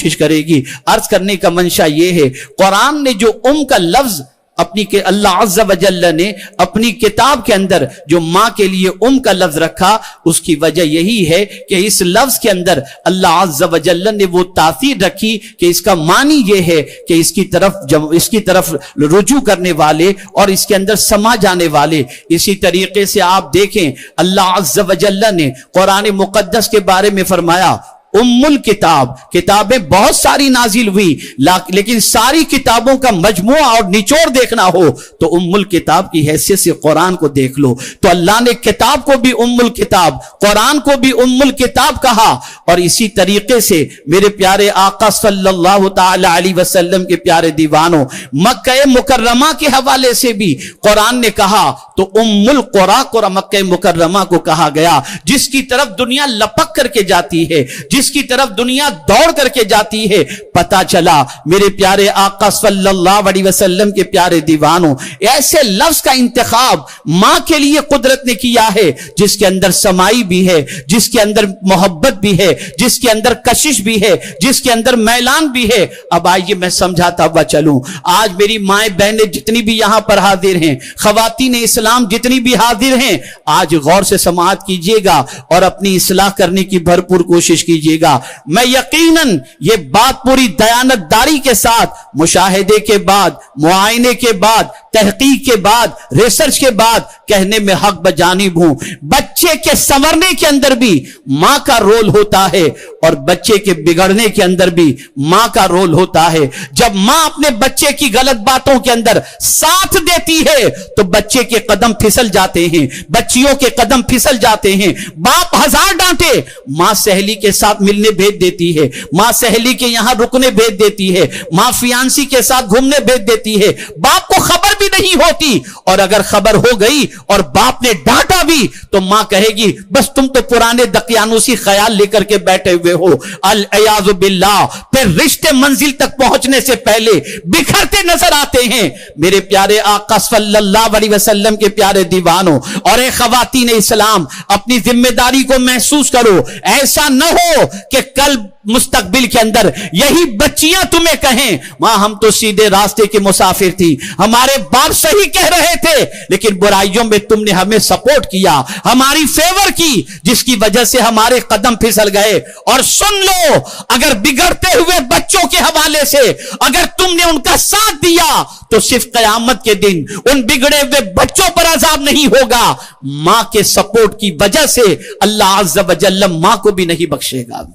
कोशिश करेगी। अर्ज करने का मंशा ये है, कुरान ने जो का लफ्ज अपनी के अल्लाह अज़्ज़ा व जल्ल ने अपनी किताब के अंदर जो माँ के लिए का लफ्ज रखा, उसकी वजह यही है कि इस लफ्ज के अंदर अल्लाह अज़्ज़ा व जल्ल ने वो तासीर रखी कि इसका मानी ये है कि इसकी तरफ रुजू करने वाले और इसके अंदर समा जाने वाले। इसी तरीके से आप देखें अल्लाह अज़्ज़ा व जल्ल ने कुरान मुक़द्दस के बारे में फरमाया, उम्मुल किताब, किताबें बहुत सारी नाजिल हुई, लेकिन सारी किताबों का मजमुआ और निचोड़ देखना हो तो उम्मुल किताब की हैसियत से कुरान को देख लो। तो अल्लाह ने किताब को भी उम्मुल किताब, कुरान को भी उम्मुल किताब कहा। और इसी तरीके से मेरे प्यारे आका सल्लल्लाहु ताला अलैहि वसल्लम के प्यारे दीवानों, मक्का मुकर्रमा के हवाले से भी कुरान ने कहा तो उम्मुल कुरा को मक्का मुकर्रमा को कहा गया, जिसकी तरफ दुनिया लपक करके जाती है, जिसकी तरफ दुनिया दौड़ करके जाती है। पता चला मेरे प्यारे आका सल्लल्लाहु अलैहि वसल्लम के प्यारे दीवानों, ऐसे लफ्ज का इंतखाब मां के लिए कुदरत ने किया है जिसके अंदर समाई भी है, जिसके अंदर मोहब्बत भी है, जिसके अंदर कशिश भी है, जिसके अंदर मैलान भी है। अब आइए मैं समझाता हुआ चलूं। आज मेरी माएं बहनें जितनी भी यहां पर हाजिर हैं, खवातीन इस्लाम जितनी भी हाजिर हैं, आज गौर से समाअत कीजिएगा और अपनी इस्लाह करने की भरपूर कोशिश कीजिएगा। मैं यकीनन ये बात पूरी दयानतदारी के साथ, मुशाहिदे के बाद, मुआयने के बाद, तहकीक के बाद, रिसर्च के बाद कहने में हक बजानिब हूं। बच्चे के संवरने के अंदर भी मां का रोल होता है और बच्चे के बिगड़ने के अंदर भी मां का रोल होता है। जब मां अपने बच्चे की गलत बातों के अंदर साथ देती है तो बच्चे के कदम फिसल जाते हैं, बच्चियों के कदम फिसल जाते हैं। बाप हजार डांटे, मां सहेली के साथ मिलने भेज देती है, मां सहेली के यहां रुकने भेज देती है, मां फियांसी के साथ घूमने भेज देती है। बाप को खबर भी नहीं होती, और अगर खबर हो गई और बाप ने डांटा भी तो मां कहेगी बस तुम तो पुराने दकियानुसी ख्याल लेकर के बैठे हुए हो। अल अयाज़ु बिल्लाह। फिर रिश्ते मंजिल तक पहुंचने से पहले बिखरते नजर आते हैं। मेरे प्यारे आका सल्लल्लाहु अलैहि वसल्लम के प्यारे दीवानों और खवातीन इस्लाम, अपनी जिम्मेदारी को महसूस करो। ऐसा न हो कि कल मुस्तकबिल के अंदर यही बच्चियां तुम्हें कहें मां हम तो सीधे रास्ते के मुसाफिर थी, हमारे बाप सही कह रहे थे, लेकिन बुराइयों में तुमने हमें सपोर्ट किया, हमारी फेवर की, जिसकी वजह से हमारे कदम फिसल गए। और सुन लो, अगर बिगड़ते हुए बच्चों के हवाले से अगर तुमने उनका साथ दिया तो सिर्फ कयामत के दिन उन बिगड़े हुए बच्चों पर अजाब नहीं होगा, मां के सपोर्ट की वजह से अल्लाह अज़्ज़ा व जल्ल मां को भी नहीं बख्शेगा।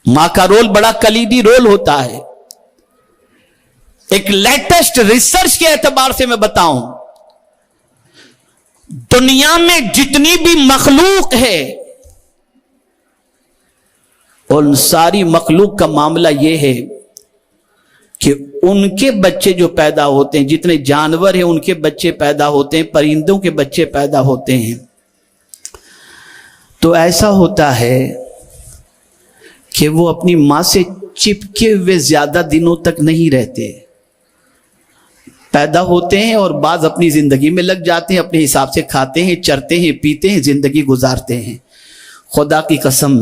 मां का रोल बड़ा कलीदी रोल होता है। एक लेटेस्ट रिसर्च के एतबार से मैं बताऊं, दुनिया में जितनी भी मखलूक है उन सारी मखलूक का मामला यह है कि उनके बच्चे जो पैदा होते हैं, जितने जानवर हैं उनके बच्चे पैदा होते हैं, परिंदों के बच्चे पैदा होते हैं, तो ऐसा होता है कि वो अपनी मां से चिपके हुए ज्यादा दिनों तक नहीं रहते। पैदा होते हैं और बाद अपनी जिंदगी में लग जाते हैं, अपने हिसाब से खाते हैं, चरते हैं, पीते हैं, जिंदगी गुजारते हैं। खुदा की कसम,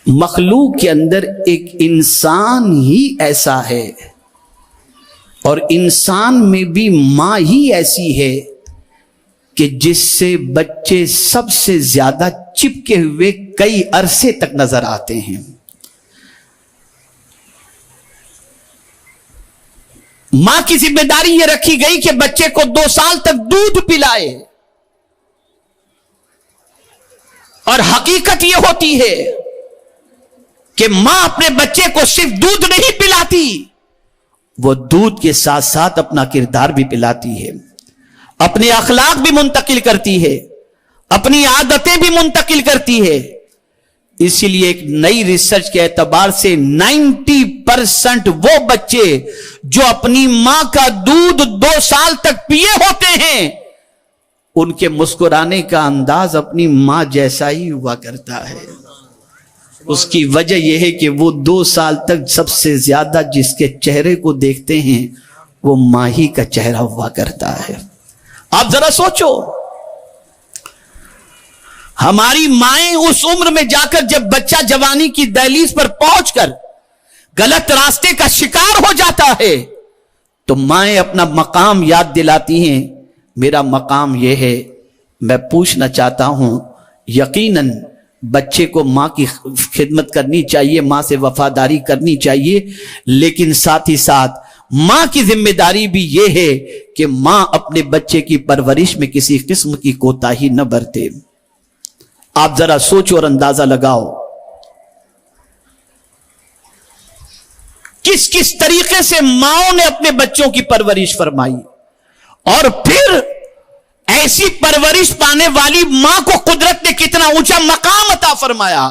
मखलूक के अंदर एक इंसान ही ऐसा है और इंसान में भी मां ही ऐसी है कि जिससे बच्चे सबसे ज्यादा चिपके हुए कई अरसे तक नजर आते हैं। मां की जिम्मेदारी यह रखी गई कि बच्चे को 2 साल तक दूध पिलाए, और हकीकत यह होती है कि मां अपने बच्चे को सिर्फ दूध नहीं पिलाती, वो दूध के साथ साथ अपना किरदार भी पिलाती है, अपने अखलाक भी मुंतकिल करती है, अपनी आदतें भी मुंतकिल करती है। इसीलिए एक नई रिसर्च के एतबार से 90% वो बच्चे जो अपनी मां का दूध 2 साल तक पिए होते हैं, उनके मुस्कुराने का अंदाज अपनी मां जैसा ही हुआ करता है। उसकी वजह यह है कि वो 2 साल तक सबसे ज्यादा जिसके चेहरे को देखते हैं वो मां ही का चेहरा हुआ करता है। आप जरा सोचो, हमारी माएं उस उम्र में जाकर जब बच्चा जवानी की दहलीज पर पहुंचकर गलत रास्ते का शिकार हो जाता है तो माएं अपना मकाम याद दिलाती हैं, मेरा मकाम यह है। मैं पूछना चाहता हूं, यकीनन बच्चे को मां की खिदमत करनी चाहिए, मां से वफादारी करनी चाहिए, लेकिन साथ ही साथ मां की जिम्मेदारी भी यह है कि मां अपने बच्चे की परवरिश में किसी किस्म की कोताही न बरते। आप जरा सोचो और अंदाजा लगाओ किस किस तरीके से माओं ने अपने बच्चों की परवरिश फरमाई, और फिर ऐसी परवरिश पाने वाली मां को कुदरत ने कितना ऊंचा मकाम अता फरमाया।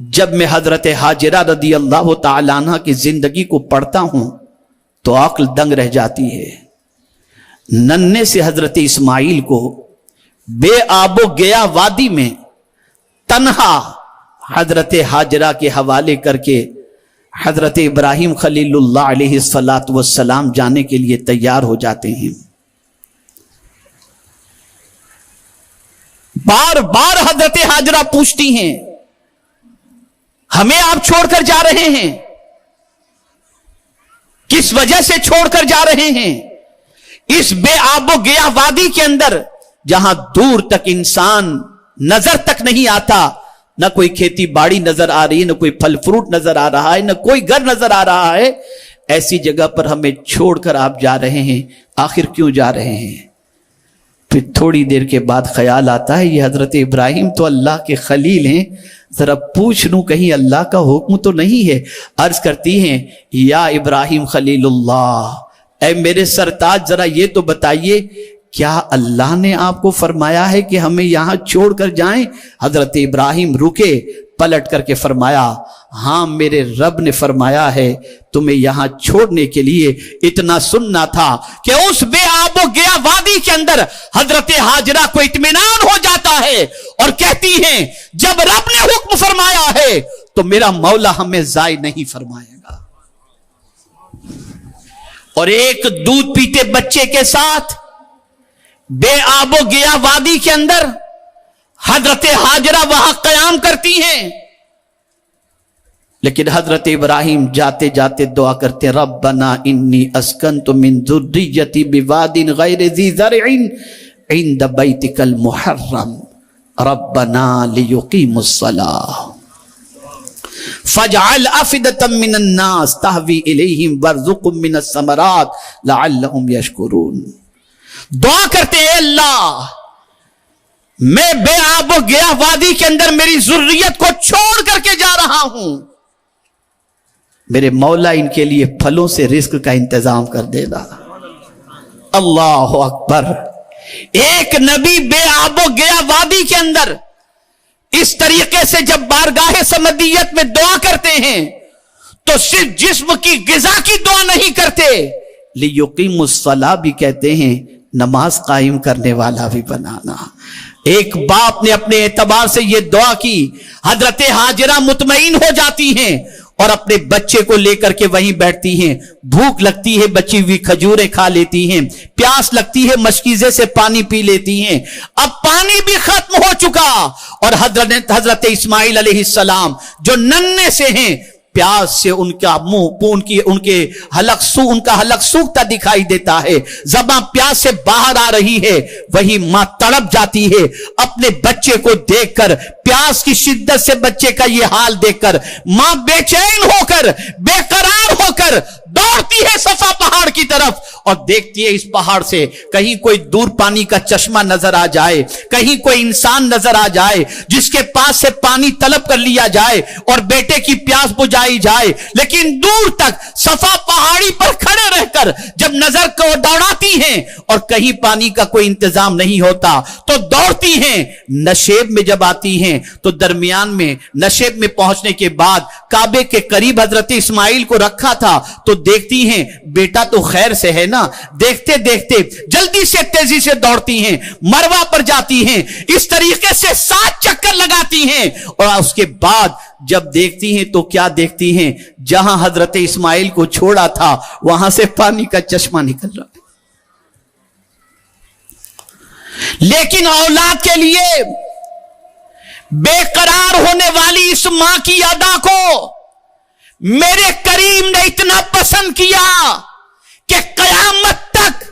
जब मैं हजरत हाजिरा रदी अल्लाह तआला अन्हा की जिंदगी को पढ़ता हूं तो अक्ल दंग रह जाती है। नन्हे से हजरत इस्माइल को बेआबो गया वादी में तन्हा हजरत हाजिरा के हवाले करके हजरत इब्राहिम खलीलुल्लाह अलैहिस्सलातु वस्सलाम जाने के लिए तैयार हो जाते हैं। बार बार हजरत हाजिरा पूछती हैं, हमें आप छोड़कर जा रहे हैं, किस वजह से छोड़कर जा रहे हैं? इस बेआबो गया वादी के अंदर जहां दूर तक इंसान नजर तक नहीं आता, न कोई खेती बाड़ी नजर आ रही है, न कोई फल फ्रूट नजर आ रहा है, न कोई घर नजर आ रहा है, ऐसी जगह पर हमें छोड़कर आप जा रहे हैं, आखिर क्यों जा रहे हैं? फिर थोड़ी देर के बाद ख्याल आता है, ये हजरत इब्राहिम तो अल्लाह के खलील हैं, जरा पूछ लूं कहीं अल्लाह का हुक्म तो नहीं है। अर्ज करती हैं, या इब्राहिम खलीलुल्लाह, ऐ मेरे सरताज जरा ये तो बताइए, क्या अल्लाह ने आपको फरमाया है कि हमें यहां छोड़कर जाएं? हजरत इब्राहिम रुके, पलट करके फरमाया, हां मेरे रब ने फरमाया है तुम्हें यहां छोड़ने के लिए। इतना सुनना था कि उस बेआबो गया वादी के अंदर हजरत हाजिरा को इत्मीनान हो जाता है और कहती हैं, जब रब ने हुक्म फरमाया है तो मेरा मौला हमें जाय नहीं फरमाएगा। और एक दूध पीते बच्चे के साथ बेआबो गया वादी के अंदर हजरत हाजिरा वहां कयाम करती हैं, लेकिन हजरत इब्राहिम जाते जाते दुआ करते, रब्बना इन्नी अस्कनतु मिन ज़ुर्रिय्यती बिवादिन गैरि ज़ी ज़रइन इंद बैतिकल मुहर्रम रब्बना लियुकीमुस्सलाह फजअल अफिदतम मिनन नास तहवी इलैहिम वरज़ुक़हुम मिनस समरात लअल्लहुम यशकुरून। दुआ करते हैं, अल्लाह मैं बेआबो गया वादी के अंदर मेरी ज़ुर्रियत को छोड़ करके जा रहा हूं, मेरे मौला इनके लिए फलों से रिस्क का इंतजाम कर देना। अल्लाह अकबर। एक नबी बेआबो गया वादी के अंदर इस तरीके से जब बारगाह समदियत में दुआ करते हैं तो सिर्फ जिस्म की गिजा की दुआ नहीं करते, लियुकीमुस्सलाह भी कहते हैं, नमाज कायम करने वाला भी बनाना। एक बाप ने अपने एतबार से यह दुआ की, हजरत हाजिरा मुतमईन हो जाती हैं और अपने बच्चे को लेकर के वहीं बैठती हैं। भूख लगती है, बची हुई खजूरें खा लेती हैं, प्यास लगती है, मशकीजे से पानी पी लेती हैं। अब पानी भी खत्म हो चुका और हजरत इस्माइल अलैहिस्सलाम जो नन्हे से हैं, प्यास से उनका मुंह उनके उनका हलक सूखता दिखाई देता है, ज़बां प्यास से बाहर आ रही है। वही मां तड़प जाती है अपने बच्चे को देखकर, प्यास की शिद्दत से बच्चे का ये हाल देखकर मां बेचैन होकर बेकरार होकर दौड़ती है सफा पहाड़ की तरफ और देखती है इस पहाड़ से कहीं कोई दूर पानी का चश्मा नजर आ जाए, कहीं कोई इंसान नजर आ जाए जिसके पास से पानी तलब कर लिया जाए और बेटे की प्यास बुझाई जाए। लेकिन दूर तक सफा पहाड़ी पर खड़े रहकर जब नजर को दौड़ाती हैं और कहीं पानी का कोई इंतजाम नहीं होता तो दौड़ती हैं। नशेब में जब आती हैं तो दरमियान में नशेब में पहुंचने के बाद काबे के करीब हजरत इस्माइल को रखा था तो देखती हैं बेटा तो खैर से है ना। देखते देखते जल्दी से तेजी से दौड़ती हैं, मरवा पर जाती हैं, इस तरीके से 7 चक्कर लगाती हैं और उसके बाद जब देखती हैं तो क्या देखती हैं, जहां हजरत इस्माइल को छोड़ा था वहां से पानी का चश्मा निकल रहा है। लेकिन औलाद के लिए बेकरार होने वाली इस मां की अदा को मेरे करीम ने इतना पसंद किया कि कयामत तक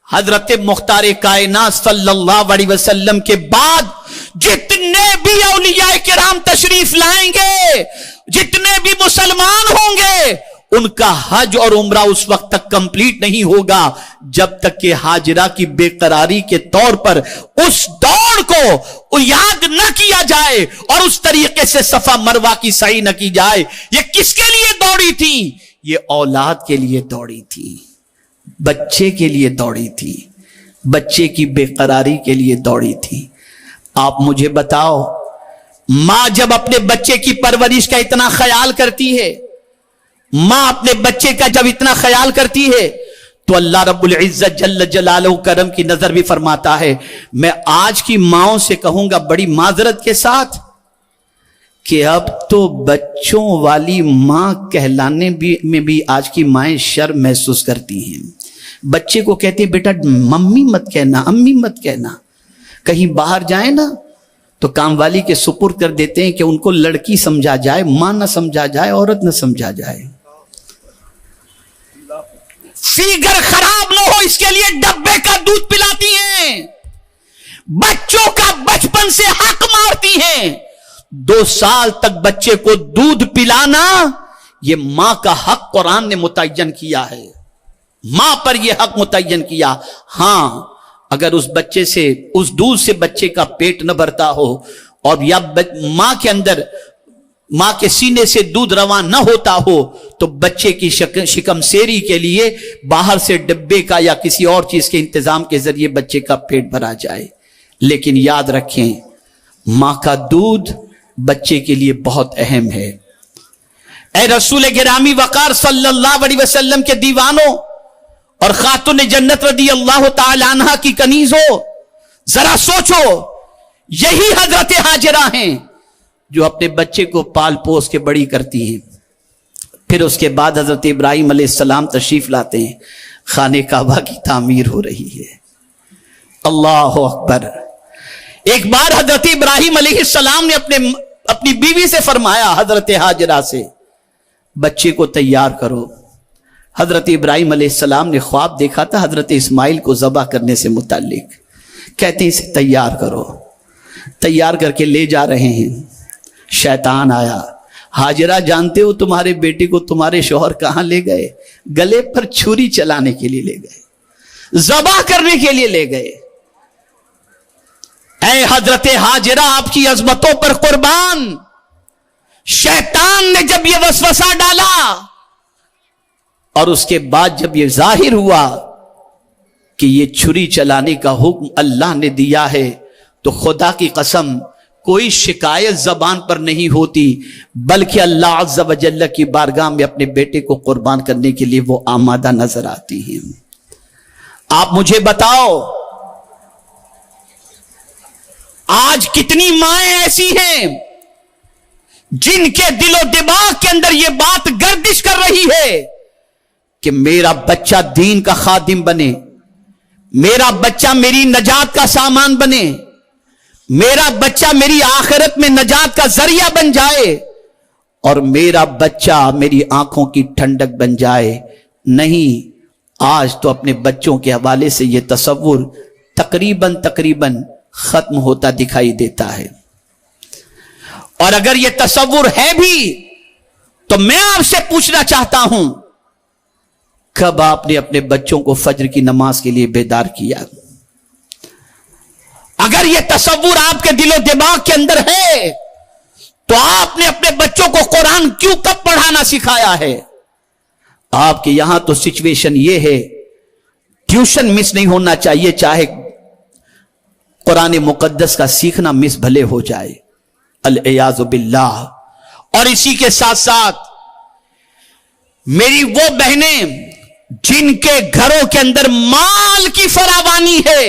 हजरत मुख्तार कायनात सल्लल्लाहु अलैहि वसल्लम के बाद जितने भी औलिया किराम तशरीफ लाएंगे, जितने भी मुसलमान होंगे, उनका हज और उम्रा उस वक्त तक कंप्लीट नहीं होगा जब तक कि हाजिरा की बेकरारी के तौर पर उस दौड़ को याद न किया जाए और उस तरीके से सफा मरवा की सही न की जाए। ये किसके लिए दौड़ी थी? ये औलाद के लिए दौड़ी थी, बच्चे के लिए दौड़ी थी, बच्चे की बेकरारी के लिए दौड़ी थी। आप मुझे बताओ, मां जब अपने बच्चे की परवरिश का इतना ख्याल करती है, मां अपने बच्चे का जब इतना ख्याल करती है, तो अल्लाह रब्बुल इज्जत जल्ल जलालहू करम की नजर भी फरमाता है। मैं आज की माओं से कहूंगा बड़ी माजरत के साथ कि अब तो बच्चों वाली मां कहलाने में भी आज की माएं शर्म महसूस करती हैं। बच्चे को कहते हैं बेटा मम्मी मत कहना, अम्मी मत कहना। कहीं बाहर जाए ना तो काम वाली के सुपुर्द कर देते हैं कि उनको लड़की समझा जाए, मां ना समझा जाए, औरत ना समझा जाए। फिगर खराब ना हो इसके लिए डब्बे का दूध पिलाती हैं, बच्चों का बचपन से हक मारती हैं। 2 साल तक बच्चे को दूध पिलाना यह मां का हक कुरान ने मुतय्यन किया है, मां पर यह हक मुतय्यन किया। हां, अगर उस बच्चे से, उस दूध से बच्चे का पेट न भरता हो और या मां के अंदर, मां के सीने से दूध रवा न होता हो, तो बच्चे की शिकमसेरी के लिए बाहर से डिब्बे का या किसी और चीज के इंतजाम के जरिए बच्चे का पेट भरा जाए। लेकिन याद रखें, मां का दूध बच्चे के लिए बहुत अहम है। ऐ रसूल गिरामी वकार सल्लल्लाहु अलैहि वसल्लम के दीवानों और खातून जन्नत रदी अल्लाह तआला अन्हा की कनीजों, जरा सोचो, यही हजरत हाजिरा हैं जो अपने बच्चे को पाल पोस के बड़ी करती हैं। फिर उसके बाद हजरत इब्राहिम अलैहिस्सलाम तशरीफ लाते हैं, खाने काबा की तामीर हो रही है। अल्लाह अकबर। एक बार हजरत इब्राहिम अलैहिस्सलाम ने अपनी बीवी से फरमाया, हजरत हाजिरा से, बच्चे को तैयार करो। हजरत इब्राहिम अलैहिस्सलाम ने ख्वाब देखा था हजरत इस्माइल को ज़बह करने से मुताल्लिक। कहते हैं इसे तैयार करो। तैयार करके ले जा रहे हैं, शैतान आया। हाजिरा, जानते हो तुम्हारे बेटे को तुम्हारे शौहर कहां ले गए? गले पर छुरी चलाने के लिए ले गए, ज़बह करने के लिए ले गए। ऐ हजरत हाजिरा, आपकी अजमतों पर कुर्बान, शैतान ने जब यह वसवसा डाला और उसके बाद जब यह जाहिर हुआ कि यह छुरी चलाने का हुक्म अल्लाह ने दिया है, तो खुदा की कसम कोई शिकायत जबान पर नहीं होती, बल्कि अल्लाह अज़्ज़ व जल्ल की बारगाह में अपने बेटे को कुर्बान करने के लिए वो आमादा नजर आती हैं। आप मुझे बताओ, आज कितनी माएं ऐसी हैं जिनके दिलो दिमाग के अंदर यह बात गर्दिश कर रही है कि मेरा बच्चा दीन का खादिम बने, मेरा बच्चा मेरी नजात का सामान बने, मेरा बच्चा मेरी आखिरत में नजात का जरिया बन जाए और मेरा बच्चा मेरी आंखों की ठंडक बन जाए। नहीं, आज तो अपने बच्चों के हवाले से यह तसव्वुर तकरीबन खत्म होता दिखाई देता है। और अगर यह तसव्वुर है भी तो मैं आपसे पूछना चाहता हूं, कब आपने अपने बच्चों को फज्र की नमाज के लिए बेदार किया? अगर यह तसव्वुर आपके दिलो दिमाग के अंदर है तो आपने अपने बच्चों को कुरान क्यों कब पढ़ाना सिखाया है? आपके यहां तो सिचुएशन यह है, ट्यूशन मिस नहीं होना चाहिए, चाहे कुरान मुकद्दस का सीखना मिस भले हो जाए, अल-इयाज़ु बिल्लाह। और इसी के साथ साथ मेरी वो बहनें जिनके घरों के अंदर माल की फरावानी है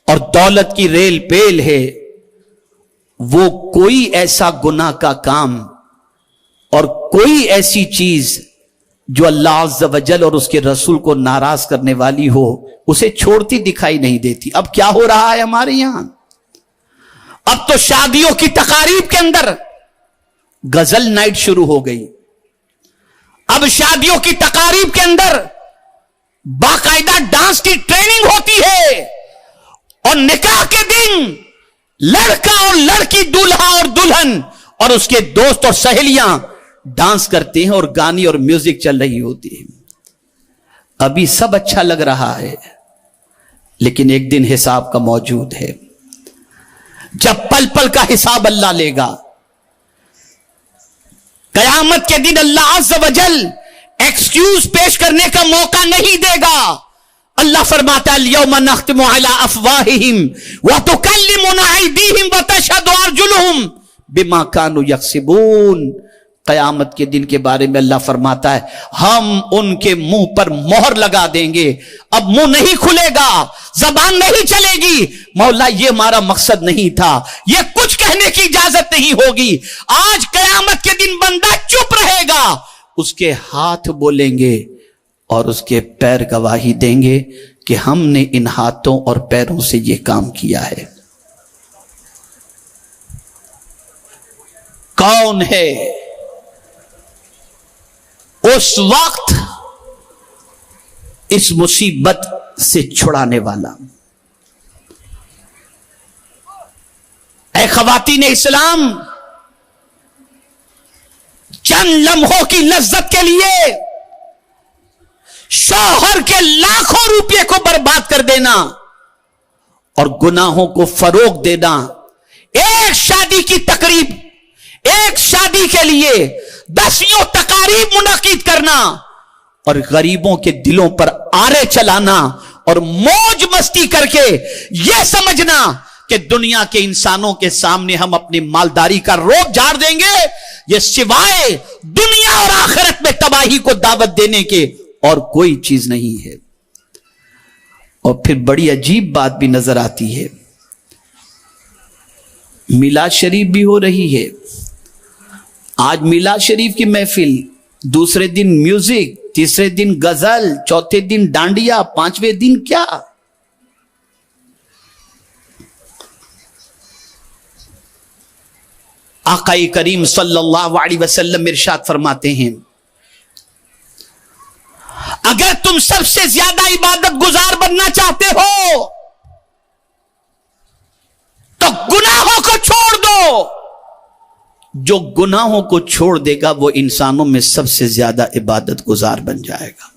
और दौलत की रेल पेल है, वो कोई ऐसा गुनाह का काम और कोई ऐसी चीज जो अल्लाह अज़्ज़ व जल और उसके रसूल को नाराज करने वाली हो, उसे छोड़ती दिखाई नहीं देती। अब क्या हो रहा है हमारे यहां? اب تو شادیوں کی تقاریب کے اندر غزل نائٹ شروع ہو گئی. اب شادیوں کی تقاریب کے اندر باقاعدہ ڈانس کی ٹریننگ ہوتی ہے, اور نکاح کے دن لڑکا اور لڑکی, دولہا اور دلہن اور اس کے دوست اور سہیلیاں ڈانس کرتے ہیں اور گانے اور میوزک چل رہی ہوتی ہے. ابھی سب اچھا لگ رہا ہے, لیکن ایک دن حساب کا موجود ہے, جب پل پل کا حساب اللہ لے گا. قیامت کے دن اللہ عز و جل ایکسکیوز پیش کرنے کا موقع نہیں دے گا. اللہ فرماتا ہے اليوم نختم على افواههم وتكلمنا ايديهم وتشهد ارجلهم بما كانوا يكسبون. قیامت کے دن کے بارے میں اللہ فرماتا ہے ہم ان کے منہ پر مہر لگا دیں گے, اب منہ نہیں کھلے گا, زبان نہیں چلے گی. مولا یہ ہمارا مقصد نہیں تھا, یہ کچھ کہنے کی اجازت نہیں ہوگی. آج قیامت کے دن بندہ چپ رہے گا, اس کے ہاتھ بولیں گے اور اس کے پیر گواہی دیں گے کہ ہم نے ان ہاتھوں اور پیروں سے یہ کام کیا ہے. کون ہے اس وقت اس مصیبت سے چھڑانے والا؟ اے خواتین اسلام, چند لمحوں کی لذت کے لیے شوہر کے لاکھوں روپے کو برباد کر دینا اور گناہوں کو فروغ دینا, ایک شادی کی تقریب, ایک شادی کے لیے 10 تقاریب منعقد کرنا اور غریبوں کے دلوں پر آرے چلانا اور موج مستی کر کے یہ سمجھنا کہ دنیا کے انسانوں کے سامنے ہم اپنی مالداری کا روب جھاڑ دیں گے, یہ سوائے دنیا اور آخرت میں تباہی کو دعوت دینے کے اور کوئی چیز نہیں ہے. اور پھر بڑی عجیب بات بھی نظر آتی ہے, میلاد شریف بھی ہو رہی ہے. آج میلاد شریف کی محفل, دوسرے دن میوزک, تیسرے دن غزل, چوتھے دن ڈانڈیا, 5ویں دن کیا؟ آقا کریم صلی اللہ علیہ وسلم ارشاد فرماتے ہیں اگر تم سب سے زیادہ عبادت گزار بننا چاہتے ہو تو گناہوں کو چھوڑ دو. جو گناہوں کو چھوڑ دے گا وہ انسانوں میں سب سے زیادہ عبادت گزار بن جائے گا.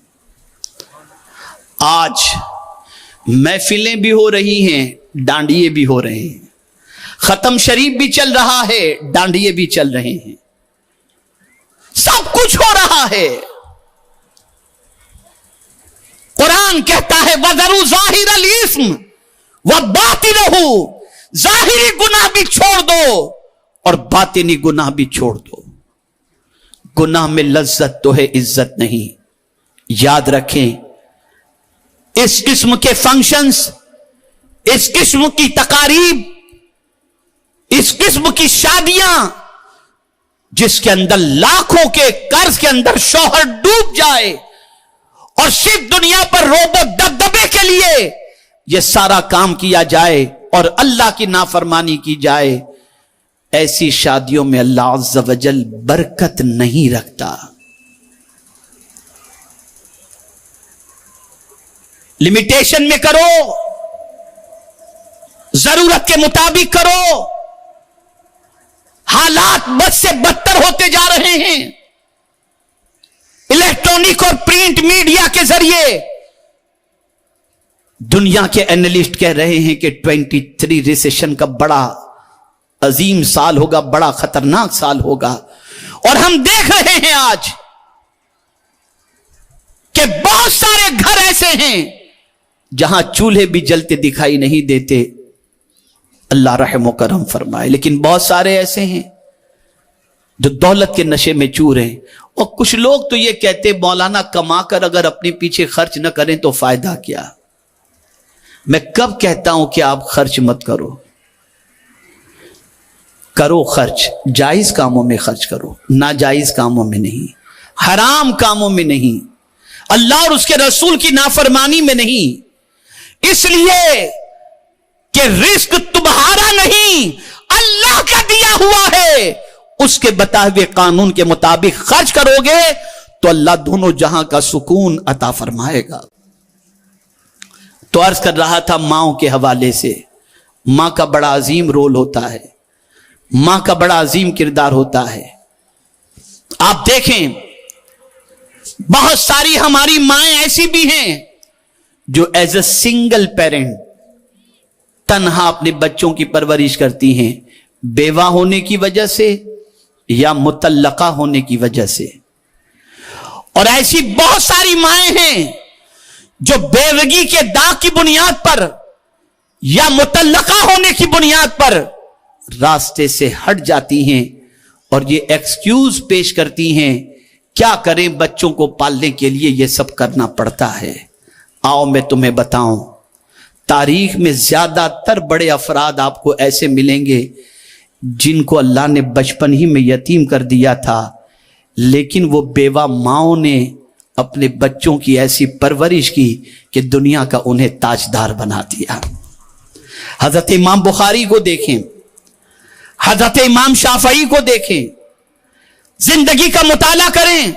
آج محفلیں بھی ہو رہی ہیں, ڈانڈیے بھی ہو رہے ہیں, ختم شریف بھی چل رہا ہے, ڈانڈیے بھی چل رہے ہیں, سب کچھ ہو رہا ہے. قرآن کہتا ہے وَذَرُوا ظَاهِرَ الْإِثْمِ وَبَاطِنَهُ, ظاہری گناہ بھی چھوڑ دو اور باطنی گناہ بھی چھوڑ دو. گناہ میں لذت تو ہے, عزت نہیں. یاد رکھیں اس قسم کے فنکشنز, اس قسم کی تقاریب, اس قسم کی شادیاں جس کے اندر لاکھوں کے قرض کے اندر شوہر ڈوب جائے اور صرف دنیا پر روب و دبدبے کے لیے یہ سارا کام کیا جائے اور اللہ کی نافرمانی کی جائے, ایسی شادیوں میں اللہ عز و جل برکت نہیں رکھتا. لمیٹیشن میں کرو, ضرورت کے مطابق کرو. حالات بد سے بدتر ہوتے جا رہے ہیں. الیکٹرانک اور پرنٹ میڈیا کے ذریعے دنیا کے اینالسٹ کہہ رہے ہیں کہ 23 ریسیشن کا بڑا عظیم سال ہوگا, بڑا خطرناک سال ہوگا. اور ہم دیکھ رہے ہیں آج کہ بہت سارے گھر ایسے ہیں جہاں چولہے بھی جلتے دکھائی نہیں دیتے, اللہ رحم و کرم فرمائے. لیکن بہت سارے ایسے ہیں جو دولت کے نشے میں چور ہیں. اور کچھ لوگ تو یہ کہتے مولانا کما کر اگر اپنے پیچھے خرچ نہ کریں تو فائدہ کیا. میں کب کہتا ہوں کہ آپ خرچ مت کرو, کرو خرچ, جائز کاموں میں خرچ کرو, ناجائز کاموں میں نہیں, حرام کاموں میں نہیں, اللہ اور اس کے رسول کی نافرمانی میں نہیں. اس لیے کہ رزق تمہارا نہیں, اللہ کا دیا ہوا ہے اس کے بتائے ہوئے قانون کے مطابق خرچ کرو گے تو اللہ دونوں جہاں کا سکون عطا فرمائے گا۔ تو عرض کر رہا تھا ماؤں کے حوالے سے، ماں کا بڑا عظیم رول ہوتا ہے، ماں کا بڑا عظیم کردار ہوتا ہے۔ آپ دیکھیں بہت ساری ہماری مائیں ایسی بھی ہیں جو ایز اے سنگل پیرنٹ تنہا اپنے بچوں کی پرورش کرتی ہیں، بیوہ ہونے کی وجہ سے یا مطلقہ ہونے کی وجہ سے، اور ایسی بہت ساری مائیں ہیں جو بیوگی کے داغ کی بنیاد پر یا مطلقہ ہونے کی بنیاد پر راستے سے ہٹ جاتی ہیں اور یہ ایکسکیوز پیش کرتی ہیں کیا کریں بچوں کو پالنے کے لیے یہ سب کرنا پڑتا ہے۔ آؤ میں تمہیں بتاؤں، تاریخ میں زیادہ تر بڑے افراد آپ کو ایسے ملیں گے جن کو اللہ نے بچپن ہی میں یتیم کر دیا تھا، لیکن وہ بیوہ ماؤں نے اپنے بچوں کی ایسی پرورش کی کہ دنیا کا انہیں تاجدار بنا دیا۔ حضرت امام بخاری کو دیکھیں، حضرت امام شافعی کو دیکھیں، زندگی کا مطالعہ کریں،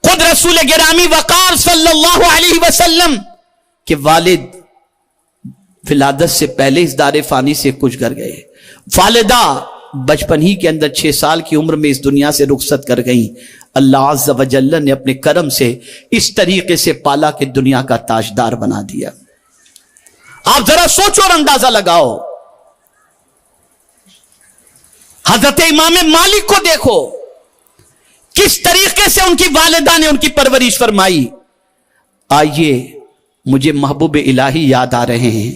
خود رسول گرامی وقار صلی اللہ علیہ وسلم کے والد ولادت سے پہلے اس دار فانی سے کچھ گر گئے، والدہ بچپن ہی کے اندر 6 سال کی عمر میں اس دنیا سے رخصت کر گئیں۔ اللہ عز و جل نے اپنے کرم سے اس طریقے سے پالا کہ دنیا کا تاجدار بنا دیا۔ آپ ذرا سوچو اور اندازہ لگاؤ، حضرت امام مالک کو دیکھو کس طریقے سے ان کی والدہ نے ان کی پرورش فرمائی۔ آئیے مجھے محبوب الہی یاد آ رہے ہیں،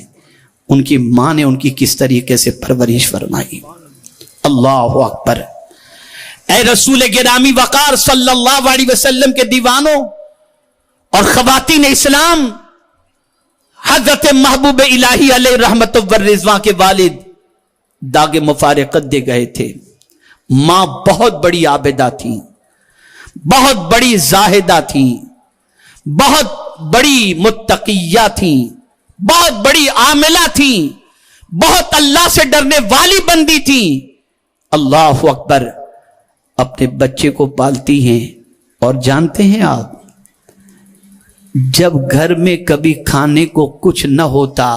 ان کی ماں نے ان کی کس طریقے سے پرورش فرمائی۔ اللہ اکبر۔ اے رسول گرامی وقار صلی اللہ علیہ وسلم کے دیوانوں اور خواتین اسلام، حضرت محبوب الہی علیہ رحمت والرضوان کے والد داغ مفارقت دے گئے تھے۔ ماں بہت بڑی عابدہ تھی، بہت بڑی زاہدہ تھی، بہت بڑی متقیہ تھی، بہت بڑی عاملہ تھی، بہت اللہ سے ڈرنے والی بندی تھی۔ اللہ اکبر۔ اپنے بچے کو پالتی ہیں اور جانتے ہیں آپ، جب گھر میں کبھی کھانے کو کچھ نہ ہوتا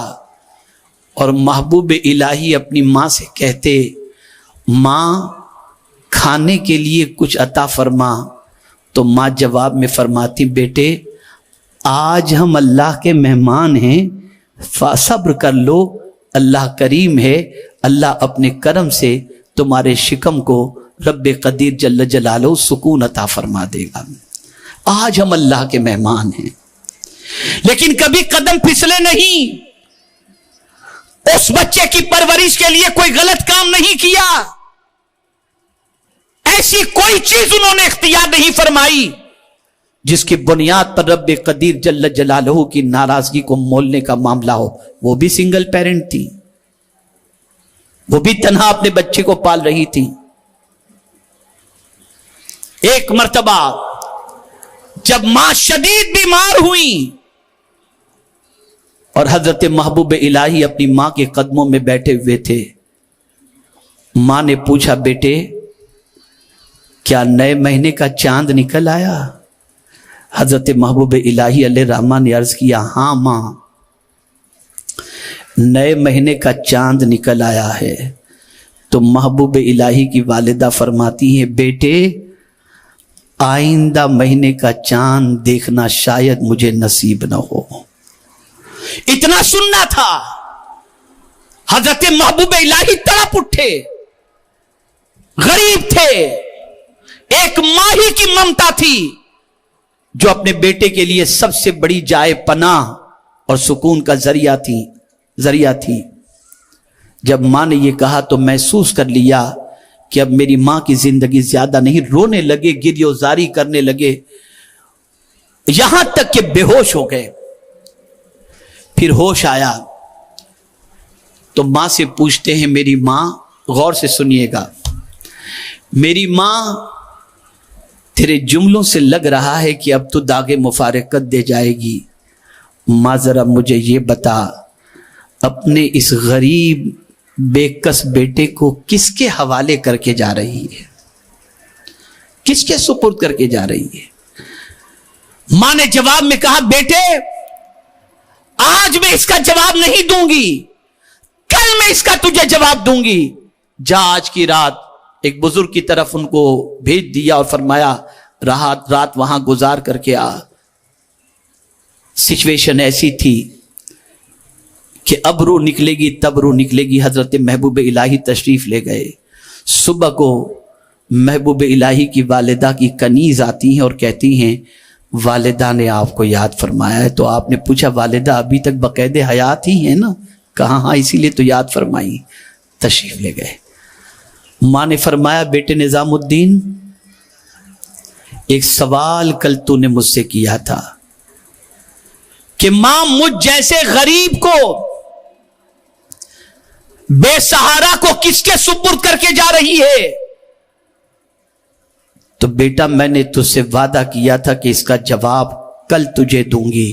اور محبوب الہی اپنی ماں سے کہتے ماں کھانے کے لیے کچھ عطا فرما، تو ماں جواب میں فرماتی بیٹے آج ہم اللہ کے مہمان ہیں، صبر کر لو، اللہ کریم ہے، اللہ اپنے کرم سے تمہارے شکم کو رب قدیر جل جلالہ سکون عطا فرما دے گا۔ آج ہم اللہ کے مہمان ہیں، لیکن کبھی قدم پھسلے نہیں، اس بچے کی پرورش کے لیے کوئی غلط کام نہیں کیا، ایسی کوئی چیز انہوں نے اختیار نہیں فرمائی جس کی بنیاد پر رب قدیر جل جلالہ کی ناراضگی کو مولنے کا معاملہ ہو۔ وہ بھی سنگل پیرنٹ تھی، وہ بھی تنہا اپنے بچے کو پال رہی تھی۔ ایک مرتبہ جب ماں شدید بیمار ہوئی اور حضرت محبوب الہی اپنی ماں کے قدموں میں بیٹھے ہوئے تھے، ماں نے پوچھا بیٹے کیا نئے مہینے کا چاند نکل آیا؟ حضرت محبوب الہی علیہ الرحمن نے عرض کیا ہاں ماں، نئے مہینے کا چاند نکل آیا ہے۔ تو محبوب الہی کی والدہ فرماتی ہیں بیٹے آئندہ مہینے کا چاند دیکھنا شاید مجھے نصیب نہ ہو۔ اتنا سننا تھا، حضرت محبوب الہی تڑپ اٹھے، غریب تھے، ایک ماں ہی کی ممتا تھی جو اپنے بیٹے کے لیے سب سے بڑی جائے پناہ اور سکون کا ذریعہ تھی۔ جب ماں نے یہ کہا تو محسوس کر لیا کہ اب میری ماں کی زندگی زیادہ نہیں، رونے لگے، گریوزاری کرنے لگے، یہاں تک کہ بے ہوش ہو گئے۔ پھر ہوش آیا تو ماں سے پوچھتے ہیں میری ماں، غور سے سنیے گا، میری ماں تیرے جملوں سے لگ رہا ہے کہ اب تو داغ مفارقت دے جائے گی، ماں ذرا مجھے یہ بتا اپنے اس غریب बेकस बेटे को किसके हवाले करके जा रही है, किसके सुपुर्द करके जा रही है? मां ने जवाब में कहा, बेटे आज मैं इसका जवाब नहीं दूंगी, कल मैं इसका तुझे जवाब दूंगी। जा आज की रात एक बुजुर्ग की तरफ उनको भेज दिया और फरमाया रात वहां गुजार करके आ। सिचुएशन ऐसी थी कि अब रूह निकलेगी तब रूह निकलेगी। हजरत महबूब इलाही तशरीफ ले गए। सुबह को महबूब इलाही की वालिदा की कनीज आती हैं और कहती हैं वालिदा ने आपको याद फरमाया है। तो आपने पूछा वालिदा अभी तक बकायदे हयात ही है ना? कहा हाँ, इसीलिए तो याद फरमाई। तशरीफ ले गए। मां ने फरमाया बेटे निजामुद्दीन, एक सवाल कल तूने मुझसे किया था कि मां मुझ जैसे गरीब को, बेसहारा को किसके सुपुर्द करके जा रही है? तो बेटा मैंने तुझसे वादा किया था कि इसका जवाब कल तुझे दूंगी।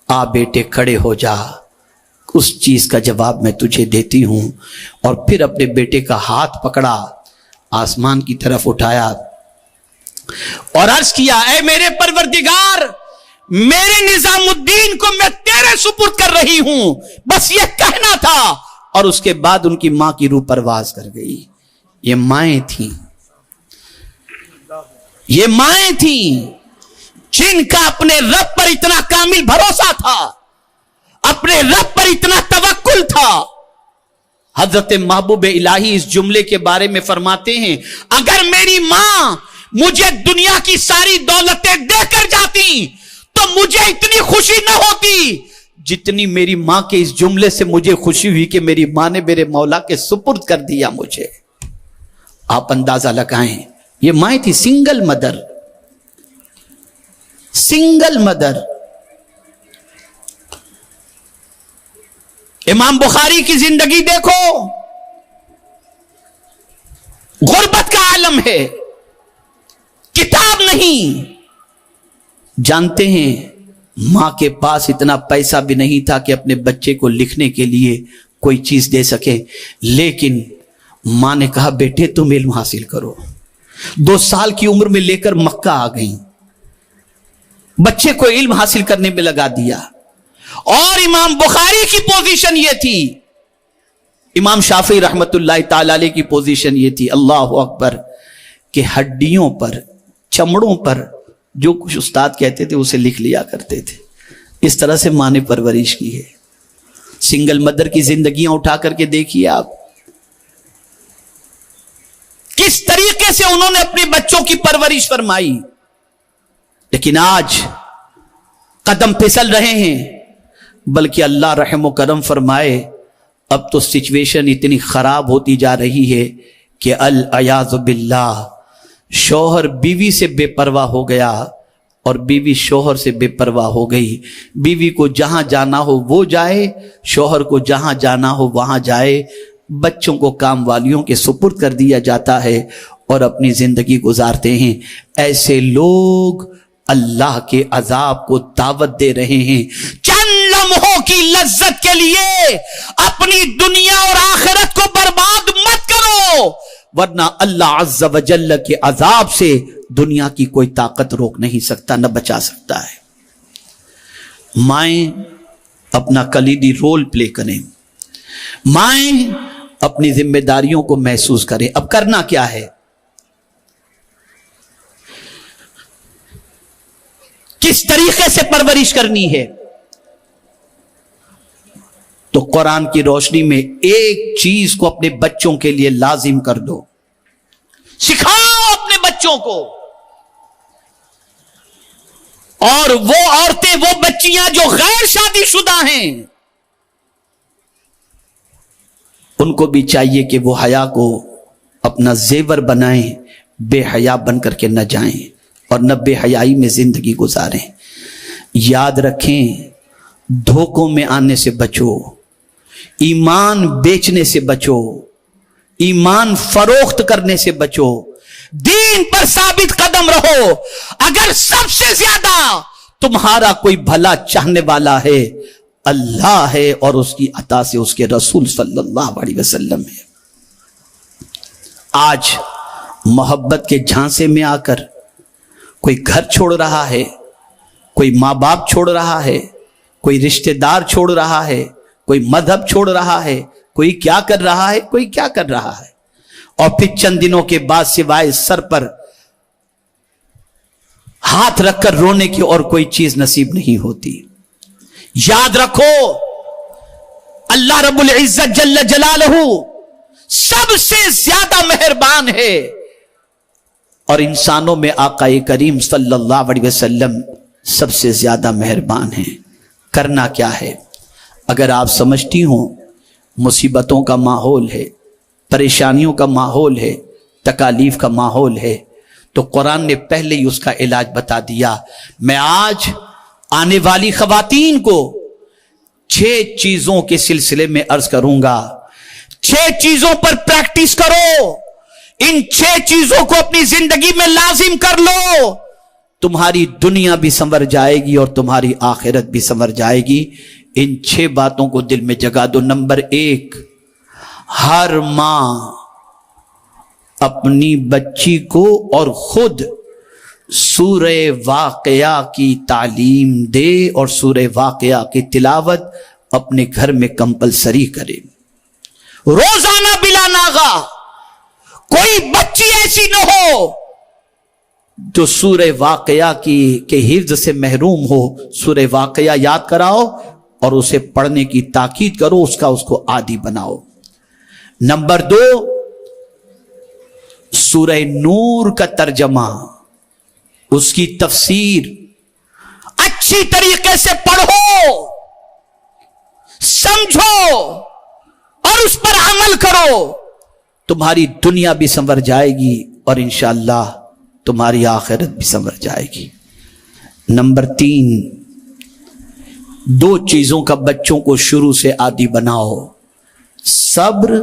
आ बेटे खड़े हो जा, उस चीज का जवाब मैं तुझे देती हूं। और फिर अपने बेटे का हाथ पकड़ा, आसमान की तरफ उठाया और अर्ज किया, ऐ मेरे परवरदिगार, मेरे निजामुद्दीन को मैं तेरे सुपुर्द कर रही हूं, बस ये कहना था। और उसके बाद उनकी मां की रूह परवाज कर गई। ये माएं थी, ये माएं थी जिनका अपने रब पर इतना कामिल भरोसा था, अपने रब पर इतना तवक्कुल था। हजरत महबूब इलाही इस जुमले के बारे में फरमाते हैं, अगर मेरी मां मुझे दुनिया की सारी दौलतें देकर जाती तो मुझे इतनी खुशी न होती जितनी मेरी मां के इस जुमले से मुझे खुशी हुई कि मेरी मां ने मेरे मौला के सुपुर्द कर दिया मुझे। आप अंदाजा लगाएं, ये मां थी सिंगल मदर, सिंगल मदर। इमाम बुखारी की जिंदगी देखो, गुर्बत का आलम है, किताब नहीं। जानते हैं मां के पास इतना पैसा भी नहीं था कि अपने बच्चे को लिखने के लिए कोई चीज दे सके, लेकिन मां ने कहा बेटे तुम इल्म हासिल करो। 2 साल की उम्र में लेकर मक्का आ गई, बच्चे को इल्म हासिल करने में लगा दिया। और इमाम बुखारी की पोजीशन यह थी, इमाम शाफी रहमतुल्लाह ताला अलैह की पोजीशन यह थी, अल्लाह अकबर, कि हड्डियों पर, चमड़ों पर जो कुछ उस्ताद कहते थे उसे लिख लिया करते थे। इस तरह से मां ने परवरिश की है। सिंगल मदर की जिंदगियां उठा करके देखिए आप, किस तरीके से उन्होंने अपने बच्चों की परवरिश फरमाई। लेकिन आज कदम फिसल रहे हैं, बल्कि अल्लाह रहम करम फरमाए, अब तो सिचुएशन इतनी खराब होती जा रही है कि अल अयाज़ बिल्लाह, शौहर बीवी से बेपरवाह हो गया और बीवी शौहर से बेपरवाह हो गई। बीवी को जहां जाना हो वो जाए, शौहर को जहां जाना हो वहां जाए, बच्चों को काम वालियों के सुपुर्द कर दिया जाता है और अपनी जिंदगी गुजारते हैं। ऐसे लोग अल्लाह के अजाब को दावत दे रहे हैं। चंद लम्हों की लज्जत के लिए अपनी दुनिया और आखिरत को बर्बाद मत करो, वरना अल्लाह अज़्ज़ा व जल्ल के अजाब से दुनिया की कोई ताकत रोक नहीं सकता, न बचा सकता है। माएं अपना कलीदी रोल प्ले करें, माएं अपनी जिम्मेदारियों को महसूस करें। अब करना क्या है? किस तरीके से परवरिश करनी है? तो कुरान की रोशनी में एक चीज को अपने बच्चों के लिए लाजिम कर दो, सिखाओ अपने बच्चों को। और वो औरतें, वो बच्चियां जो गैर शादीशुदा हैं, उनको भी चाहिए कि वो हया को अपना जेवर बनाएं, बेहया बन करके न जाएं और न बेहयाई में जिंदगी गुजारें। याद रखें, धोखों में आने से बचो, ईमान बेचने से बचो, ईमान फरोख्त करने से बचो, दीन पर साबित कदम रहो। अगर सबसे ज्यादा तुम्हारा कोई भला चाहने वाला है, اللہ ہے اور اس کی عطا سے اس کے رسول صلی اللہ علیہ وسلم ہے۔ آج محبت کے جھانسے میں آ کر کوئی گھر چھوڑ رہا ہے، کوئی ماں باپ چھوڑ رہا ہے، کوئی رشتہ دار چھوڑ رہا ہے، کوئی مذہب چھوڑ رہا ہے، کوئی کیا کر رہا ہے، کوئی کیا کر رہا ہے، اور پھر چند دنوں کے بعد سوائے سر پر ہاتھ رکھ کر رونے کی اور کوئی چیز نصیب نہیں ہوتی۔ یاد رکھو اللہ رب العزت جل جلالہ سب سے زیادہ مہربان ہے، اور انسانوں میں آقا کریم صلی اللہ علیہ وسلم سب سے زیادہ مہربان ہیں۔ کرنا کیا ہے؟ اگر آپ سمجھتی ہوں مصیبتوں کا ماحول ہے، پریشانیوں کا ماحول ہے، تکالیف کا ماحول ہے، تو قرآن نے پہلے ہی اس کا علاج بتا دیا۔ میں آج آنے والی خواتین کو 6 چیزوں کے سلسلے میں عرض کروں گا۔ 6 چیزوں پر پریکٹس کرو، ان 6 چیزوں کو اپنی زندگی میں لازم کر لو، تمہاری دنیا بھی سنور جائے گی اور تمہاری آخرت بھی سنور جائے گی۔ ان 6 باتوں کو دل میں جگا دو۔ نمبر 1، ہر ماں اپنی بچی کو اور خود سورہ واقعہ کی تعلیم دے اور سورہ واقعہ کی تلاوت اپنے گھر میں کمپلسری کرے، روزانہ بلا ناغہ۔ کوئی بچی ایسی نہ ہو جو سورہ واقعہ کے حفظ سے محروم ہو۔ سورہ واقعہ یاد کراؤ اور اسے پڑھنے کی تاکید کرو، اس کو عادی بناؤ۔ نمبر 2، سورہ نور کا ترجمہ، اس کی تفسیر اچھی طریقے سے پڑھو، سمجھو اور اس پر عمل کرو، تمہاری دنیا بھی سنور جائے گی اور انشاءاللہ تمہاری آخرت بھی سنور جائے گی۔ نمبر 3، 2 چیزوں کا بچوں کو شروع سے عادی بناؤ، صبر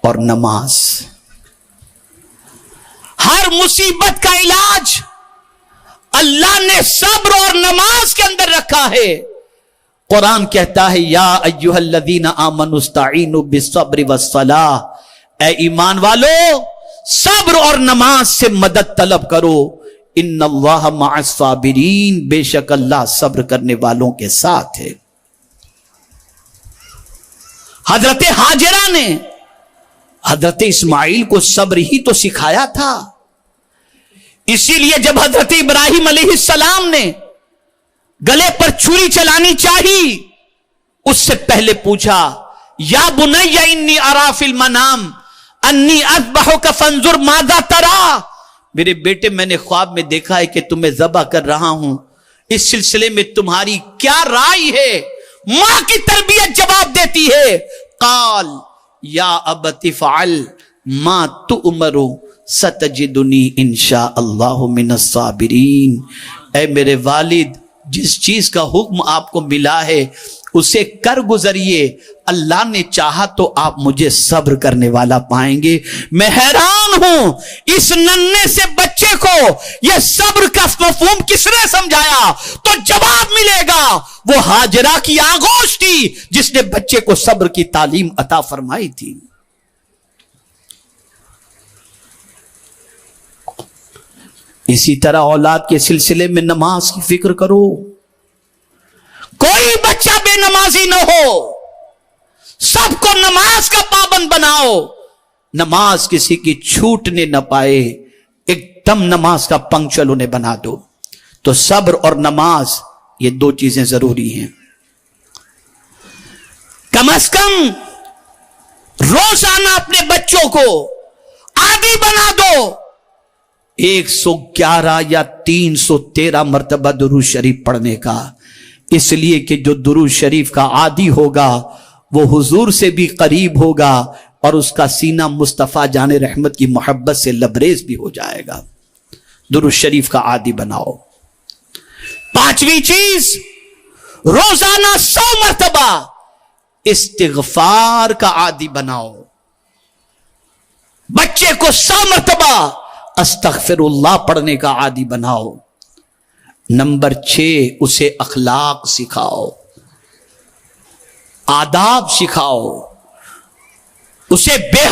اور نماز۔ ہر مصیبت کا علاج اللہ نے صبر اور نماز کے اندر رکھا ہے۔ قرآن کہتا ہے یا ایھا الذین آمنوا استعینوا بالصبر والصلاۃ، اے ایمان والو صبر اور نماز سے مدد طلب کرو، ان اللہ مع الصابرین، بے شک اللہ صبر کرنے والوں کے ساتھ ہے۔ حضرت ہاجرہ نے حضرت اسماعیل کو صبر ہی تو سکھایا تھا، اسی لیے جب حضرت ابراہیم علیہ السلام نے گلے پر چھری چلانی چاہی، اس سے پہلے پوچھا یا بنی انی ارا فی المنام انی اذبحک فانظر ماذا ترى، میرے بیٹے میں نے خواب میں دیکھا ہے کہ تمہیں ذبح کر رہا ہوں، اس سلسلے میں تمہاری کیا رائے ہے؟ ماں کی تربیت جواب دیتی ہے، قال یا ابت افعل ما تؤمر ستجدنی انشاء اللہ من الصابرین، اے میرے والد جس چیز کا حکم آپ کو ملا ہے اسے کر گزریے، اللہ نے چاہا تو آپ مجھے صبر کرنے والا پائیں گے۔ میں حیران ہوں اس ننھے سے بچے کو یہ صبر کا مفہوم کس نے سمجھایا؟ تو جواب ملے گا وہ ہاجرہ کی آغوش تھی جس نے بچے کو صبر کی تعلیم عطا فرمائی تھی۔ اسی طرح اولاد کے سلسلے میں نماز کی فکر کرو، کوئی بچہ بے نمازی نہ ہو، سب کو نماز کا پابند بناؤ، نماز کسی کی چھوٹنے نہ پائے، ایک دم نماز کا پنکچوئل انہیں بنا دو۔ تو صبر اور نماز یہ 2 چیزیں ضروری ہیں۔ کم از کم روزانہ اپنے بچوں کو عادی بنا دو 111 یا 313 مرتبہ درود شریف پڑھنے کا، اس لیے کہ جو درود شریف کا عادی ہوگا وہ حضور سے بھی قریب ہوگا اور اس کا سینہ مصطفیٰ جان رحمت کی محبت سے لبریز بھی ہو جائے گا۔ درود شریف کا عادی بناؤ۔ 5ویں چیز، روزانہ 100 مرتبہ استغفار کا عادی بناؤ، بچے کو 100 مرتبہ استغفر اللہ پڑھنے کا عادی بناؤ۔ نمبر 6، اسے اخلاق سکھاؤ۔ آداب سکھاؤ، اسے بے